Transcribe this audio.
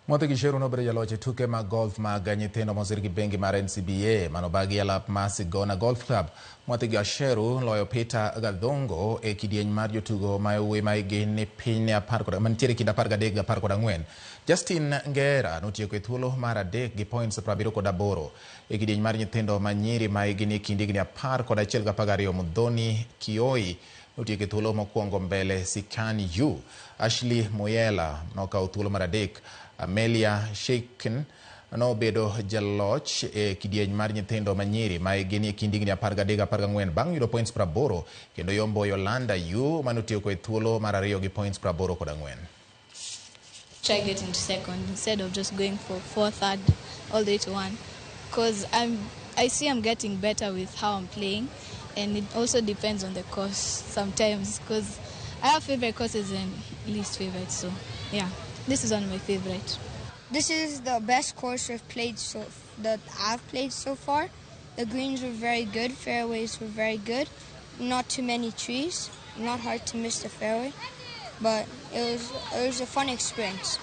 Mwathi Gicheru nobedo jaloch tuke mag golf mag nyithindo mosir gi bengi mar NCBA manobagi alap mar Sigona Golf Club. Mwathi Gicheru loyo Peter Gadhongo e kidieny mar jotugo ma yawuoyi ma hikgi ni piny mantiere kind 13 gi 14. Justin Ngera notieko e thuolo mar 3 gi points 78 e kidieny mar nyithindo ma nyiri ma hikgi ni kind higni 11 gi 12. Muthoni Kioi notieko e thuolo mokwongo mbele Sikani Yu. Ashley Moyela nokawo thuolo mar 3. Amelia Shaken nobedo jaloch e kidieny mar nyithindo manyiri ma hikgi ni kind higni 13 gi 14 bang' yudo points 80 kendo yombo Yolanda Yu manotieko e thuolo mar 2 gi points 84. Try getting to second instead of just going for 4th, 3rd, all the way to 1, because I see I'm getting better with how I'm playing, and it also depends on the course sometimes, because I have favorite courses and least favorite. So yeah, this is one of my favorite. This is the best course I've played so far. The greens were very good, fairways were very good, not too many trees, not hard to miss the fairway, but it was a fun experience.